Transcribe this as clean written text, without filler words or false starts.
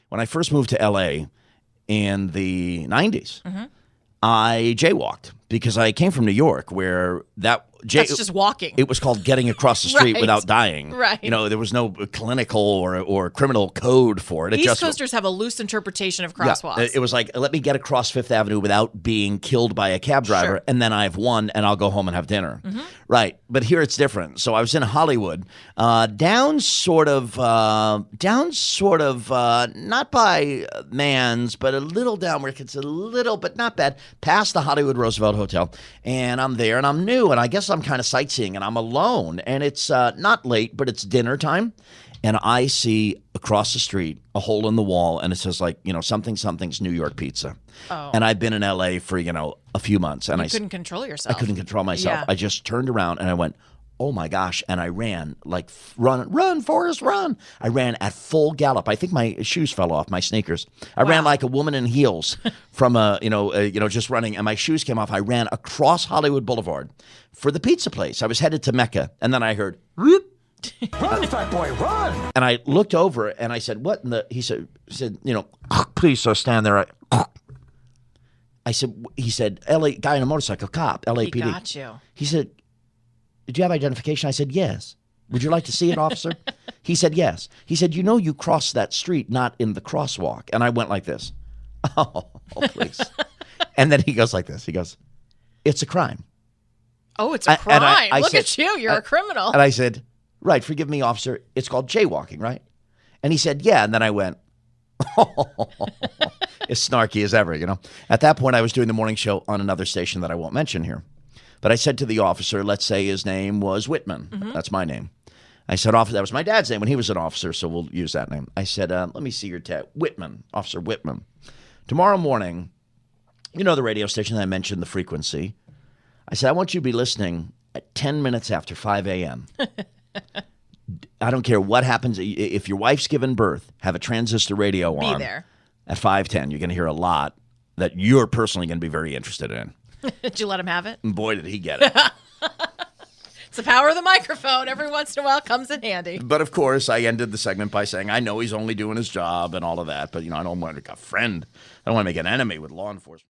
when I first moved to L.A. in the 90s, I jaywalked because I came from New York where that's just walking. It was called getting across the street Right. without dying. Right. There was no clinical or criminal code for it. East Coasters have a loose interpretation of crosswalks. Yeah, it was like, let me get across Fifth Avenue without being killed by a cab driver, Sure. and then I've won, and I'll go home and have dinner. Right, but here it's different. So I was in Hollywood, down sort of, not by Mann's, but a little down where it's a little, but not bad, past the Hollywood Roosevelt Hotel, and I'm there, and I'm new, and I guess I'm kind of sightseeing, and I'm alone, and it's not late, but it's dinner time. And I see across the street a hole in the wall, and it says something's New York pizza. Oh. And I've been in L.A. for a few months, and You couldn't control yourself. I couldn't control myself. Yeah. I just turned around and I went, oh my gosh, and I ran like run, Forrest, run! I ran at full gallop. I think my shoes fell off, my sneakers. I ran like a woman in heels from just running, and my shoes came off. I ran across Hollywood Boulevard for the pizza place. I was headed to Mecca, and then I heard whoop. Run, fat boy, run! And I looked over and I said, what in the, he said, please stand there. He said, LA, guy in a motorcycle, cop, LAPD. He got you. He said, did you have identification? I said, yes. Would you like to see it, officer? He said, yes. He said, you crossed that street, not in the crosswalk. And I went like this. Oh, please. And then he goes like this. He goes, it's a crime. Oh, it's a crime. I Look said, at you. You're a criminal. And I said, right, forgive me, officer. It's called jaywalking, right? And he said, yeah. And then I went, as snarky as ever, At that point, I was doing the morning show on another station that I won't mention here. But I said to the officer, let's say his name was Whitman. That's my name. I said, officer, that was my dad's name when he was an officer, so we'll use that name. I said, let me see your tag. Whitman, Officer Whitman. Tomorrow morning, the radio station that I mentioned, the frequency. I said, I want you to be listening at 10 minutes after 5 a.m. I don't care what happens. If your wife's given birth, have a transistor radio on. Be there. At 5:10, you're going to hear a lot that you're personally going to be very interested in. Did you let him have it? And boy, did he get it. It's the power of the microphone. Every once in a while comes in handy. But of course, I ended the segment by saying, I know he's only doing his job and all of that, but I don't want to make a friend. I don't want to make an enemy with law enforcement.